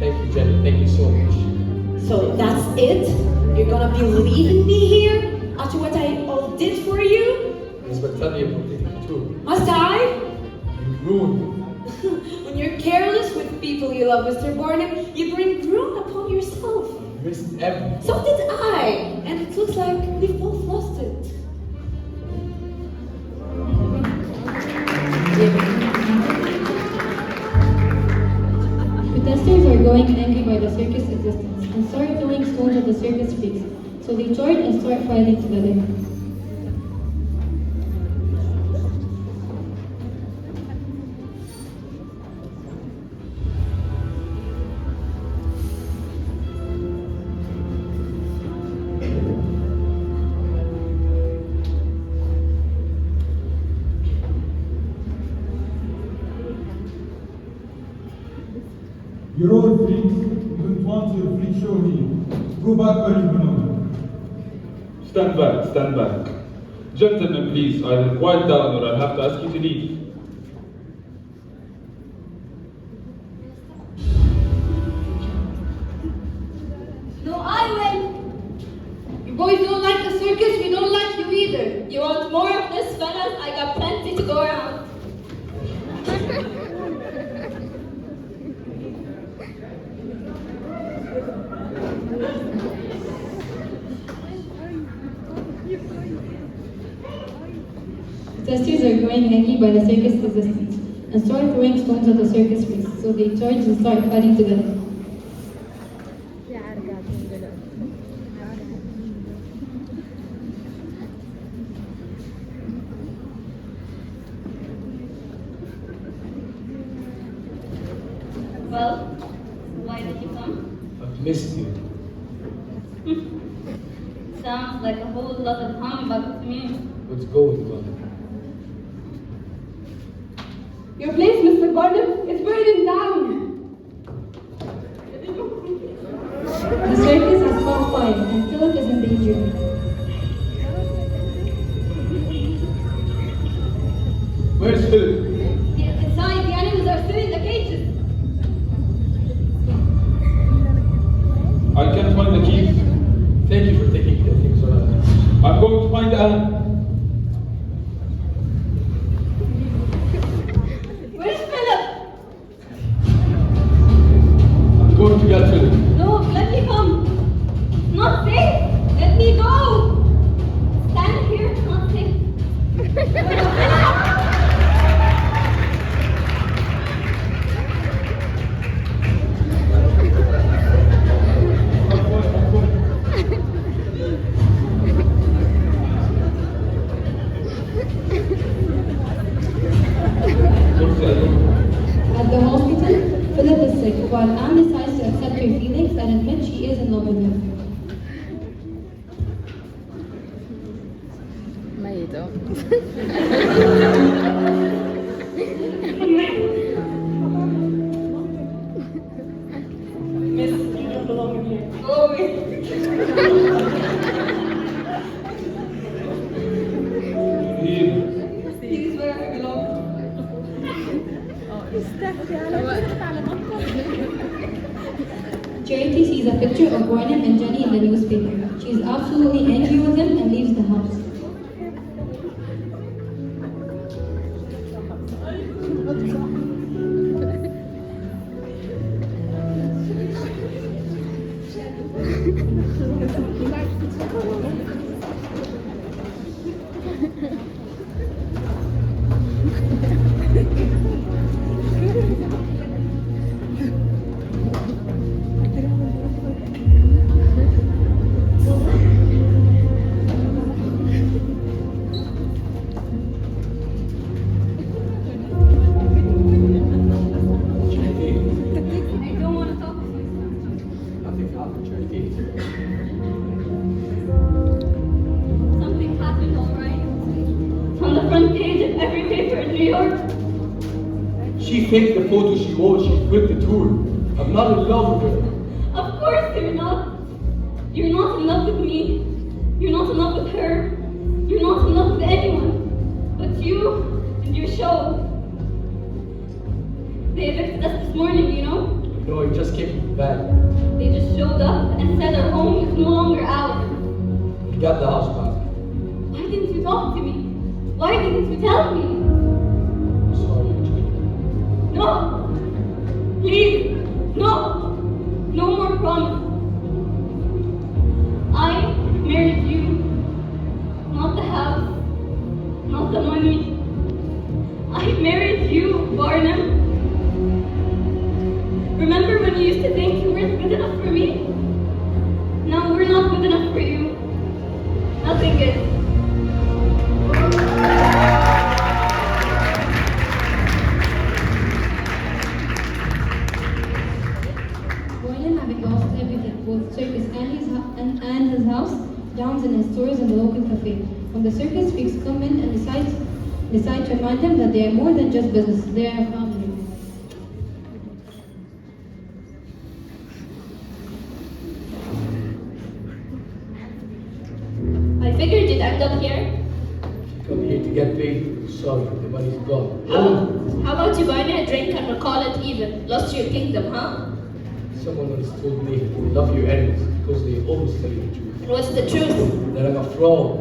H: Thank you, Jenny. Thank you so much.
N: So that's it? You're gonna be leaving me here? After what I all did for you?
H: Yes, but tell me you put it on the truth.
N: Must I?
H: You ruined me.
N: When you're careless with people you love, Mr. Barnum, you bring ruin upon yourself.
H: You risked everything.
N: So did I. And it looks like we've both lost it.
G: Protesters are growing angry by the circus existence and start throwing stones at the circus freaks, so they join and start fighting together.
M: You're all freaks. You don't want your freak show here. Go back where you belong.
L: Stand back, stand back. Gentlemen, please, either quiet down or I'll have to ask you to leave.
I: No, I will.
K: You boys don't like the circus, we don't like you either.
I: You want more of this, fellas? I got plenty to go around.
G: Protesters are growing angry by the circus existence and start throwing stones at the circus freaks, so they charge and start fighting together.
I: Well, why did you come?
H: I've missed you.
I: Sounds like a whole lot of humbug to me.
H: What's going on?
N: Your place, Mr. Barnum, is burning down.
G: The circus has caught fire and Philip is in danger.
H: Where's Philip?
I: Inside, the animals are still in the cages.
L: I can't find the keys.
H: Thank you for taking the things around.
L: I'm going to find Anne.
B: capito.
K: Miss, you don't belong in here.
I: Go away. He's where I belong.
G: Charity sees a picture of Barnum and Jenny in the newspaper. She is absolutely angry with him and leaves the house.
I: Something happened, alright? It's on the front page of every paper in New York.
H: She faked the photo she wrote, she quit the tour. I'm not in love with her.
I: Of course you're not. You're not in love with me. You're not in love with her. You're not in love with anyone. But you and your show. They evicted us this morning, you know?
H: No, it just came back.
I: They just showed up and said our home is no longer ours.
H: We got the house back.
I: Why didn't you talk to me? Why didn't you tell me?
H: I'm sorry, Julie.
I: No! Please! No! No more promise. I married you. Not the house. Not the money. I married you, Barnum. Remember when you used to think you weren't good enough for me? Now we're not good enough for you. Nothing is.
G: Barnum, having lost everything, both circus and his house, downs in his stores and the local cafe. When the circus freaks come in and decide to remind him that they are more than just business, they are a family.
I: I figured you'd end up here.
H: Come here to get paid. Sorry, the money's gone.
I: How about you buy me a drink and we'll call it even? Lost your kingdom, huh?
H: Someone once told me you love your enemies because they always tell you the truth.
I: And what's the truth?
H: That I'm a fraud.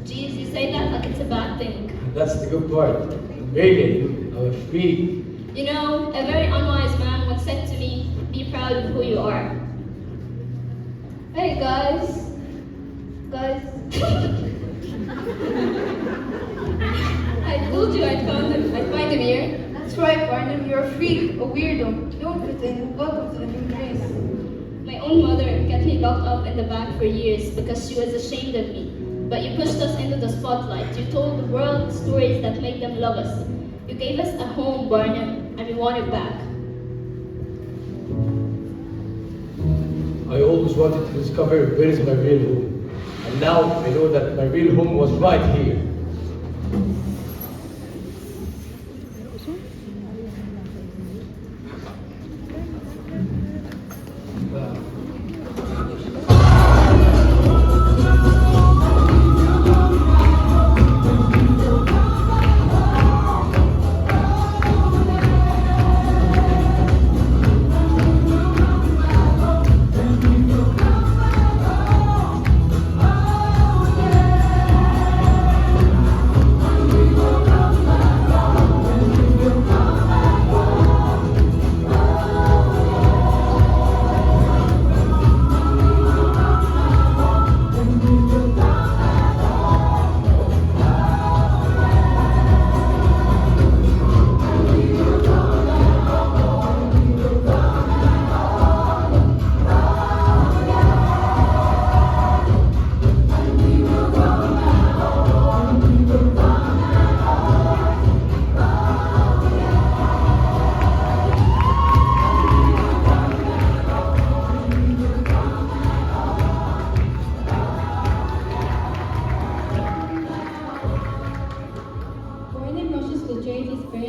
I: Geez, you say that like it's a bad thing.
H: That's the good part. I'm married. I'm free.
I: You know, a very unwise man once said to me, be proud of who you are. Hey guys. I told you I'd find him here.
K: That's right, Barnum. You're a freak, a weirdo. Don't fit in. Welcome to the new race.
I: My own mother kept me locked up in the back for years because she was ashamed of me. But you pushed us into the spotlight. You told the world stories that made them love us. You gave us a home, Barnum, and we want it back.
H: I always wanted to discover where is my real home. And now I know that my real home was right here.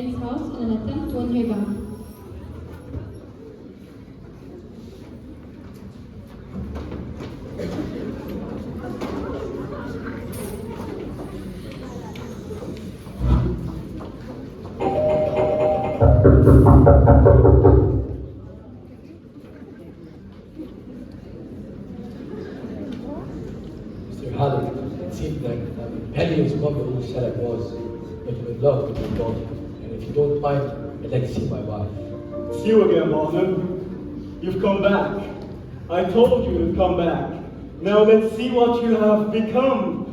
G: parents' house in an attempt to win her back.
H: Mr. Halleck, it seemed like Penny was one who said I was, but you're in love with your daughter. And if you don't mind, I'd like to see my wife.
J: It's you again, Barnum. You've come back. I told you you'd come back. Now let's see what you have become.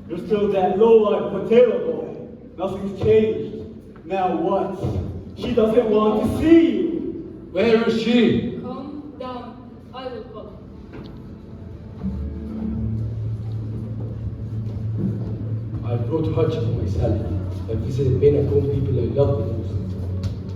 J: You're still that low-life potato boy. Nothing's changed. Now what? She doesn't want to see you.
H: Where is she?
F: Calm down. I will call.
H: I brought Hutch for myself. I visited Ben and told people I love the most.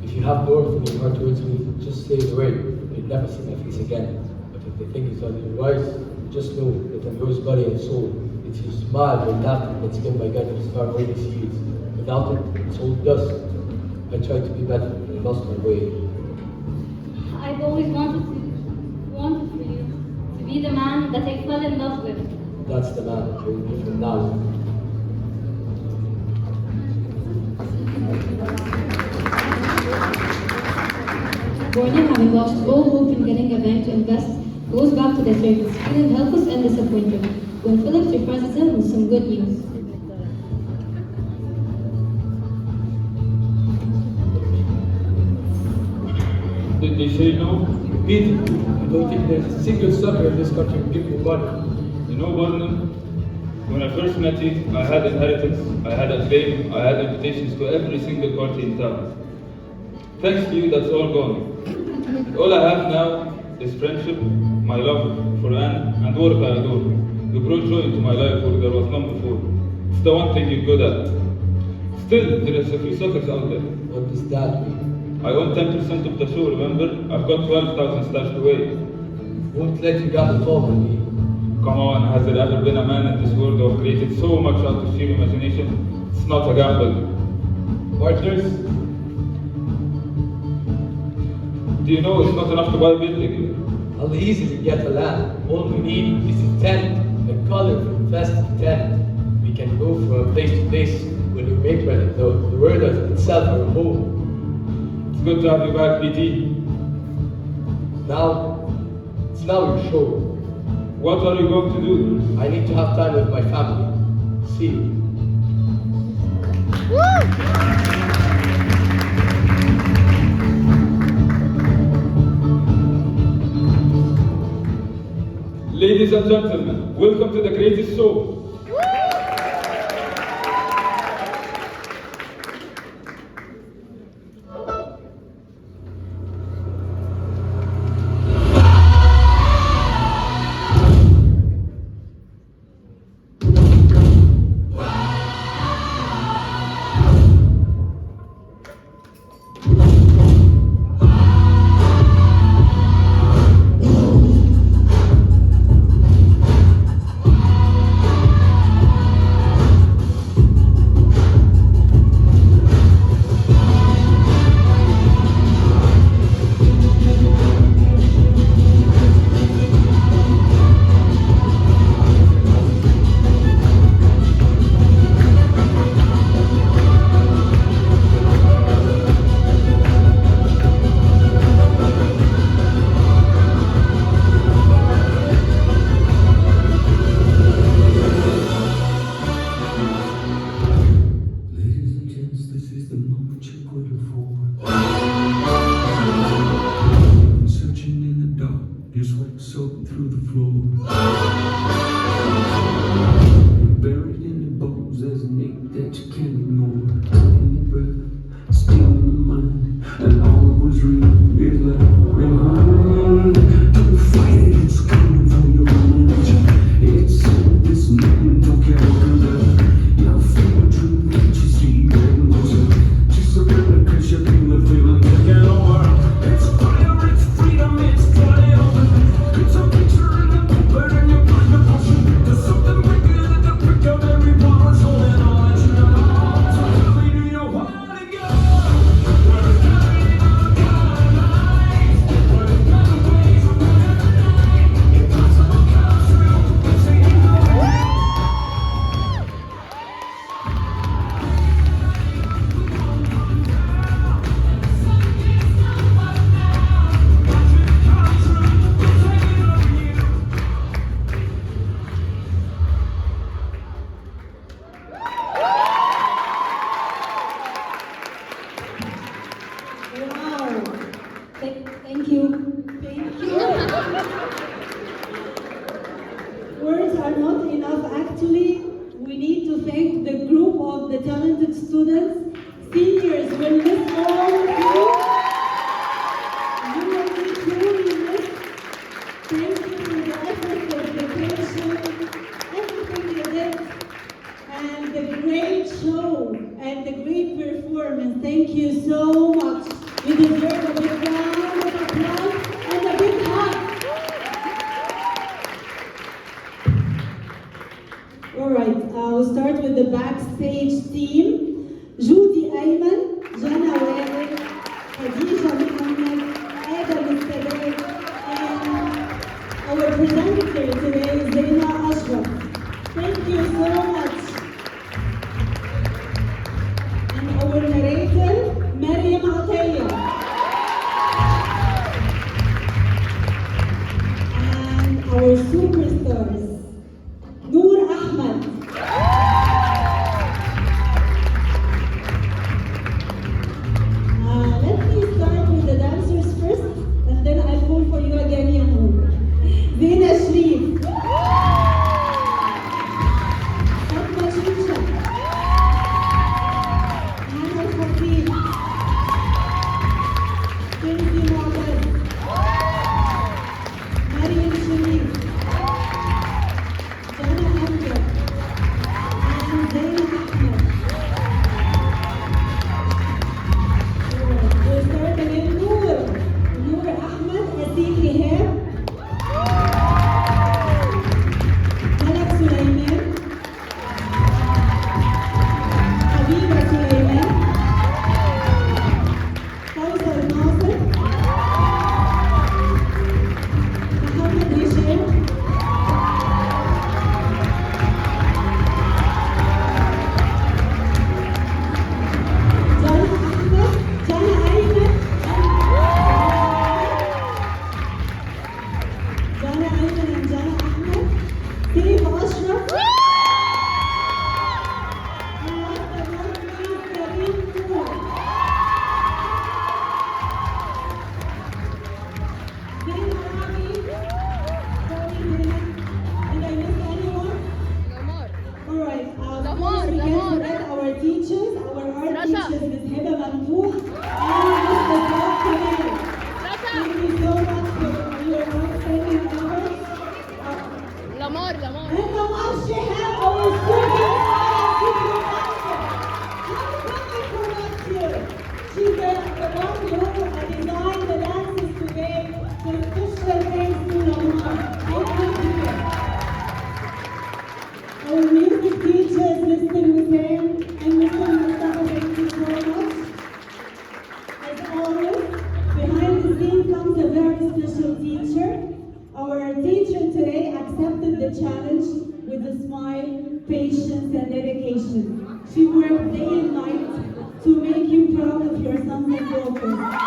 H: If you have more from your heart towards me, just say the word. You'll never see my face again. But if they think it's otherwise, just know that I'm yours body and soul. It's your smile, your laughter that's given my God to start all these years. Without it, it's all dust. I tried to be better, and I lost my way.
I: I've always wanted for you to be the man that I fell in love with.
H: That's the man I will be from now.
G: Borna, having lost all hope in getting a bank to invest, goes back to the circus, feeling helpless and disappointed, when Philip surprises him with some good news.
L: Did they say no?
H: Peter, I don't think there's a single sucker in this country who give you money.
L: You know, Barnum, when I first met you, I had inheritance, I had a claim, I had invitations to every single party in town. Thanks to you, that's all gone. All I have now is friendship, my love for Anne, and work I adore. You brought joy into my life where there was none before. It's the one thing you're good at. Still, there is a few suckers out there.
H: What does that mean?
L: I own 10% of the show, remember? I've got 12,000 stashed away.
H: Won't let you gamble at all with me.
L: Come on, has there ever been a man in this world who created so much out of sheer imagination? It's not a gamble.
H: Partners?
L: Do you know it's not enough to buy a building?
H: I'll easily get a land. All we need is a tent, a color from festive tent. We can go from place to place when we make ready. The word of itself our home.
L: It's good to have you back, PT.
H: It's now your show.
L: What are you going to do?
H: I need to have time with my family. See you.
L: Ladies and gentlemen, welcome to the greatest show.
A: students. Seniors will miss all of you. You will be truly missed. Thank you for the effort, the dedication, everything you did, and the great show and the great performance. Thank you so much. You deserve a big round of applause and a big hug. All right, we'll start with the backstage team. Judy Ayman, Jana Walid, Khadija Muhammad, Adam Al-Sadat, and our presenter today, Zaina Ashraf. Thank you so much. And our narrator, Maryam Ataya. And our superstars, Noor Ahmed. Let me start with the dancers first, and then I'll call for you again, Yahoon. Zina Shrif. Fatma Shisha. Hannah Khatib. Kenzie Mu'taz. Mariam Sharif. Jana Amjad. And Zaina Ahmed. We'll start again. Noor Ahmed, Asil Ihab. Malak Sulaiman. Habiba Sulaiman. Kawsar Nasir. Muhammad Hisham. Jana Ahmed. Jana Ayman. Jana Ayman and Jana Ahmed. Saif Ashraf. And last but not least, Kareem Noor. Zain Arabi. Sorry, Zainab. Did I miss anyone? All right. Of course, we can't forget our teachers, our art teachers, Ms. Hiba Mamdouh and Mr. Saad Kamal. Thank you so much for your outstanding efforts.
P: Lamar.
A: And Lamar Shihab, our student super dancer. How come I forgot you? She's the one who designed the dances today. So special thanks to Lamar. Thank you. Our music teachers, Mr. Hussein and Mr. Mustafa, thank you so much. As always, behind the scene comes a very special teacher. Our teacher today accepted the challenge with a smile, patience, and dedication. She worked day and night to make you proud of your sons and daughters.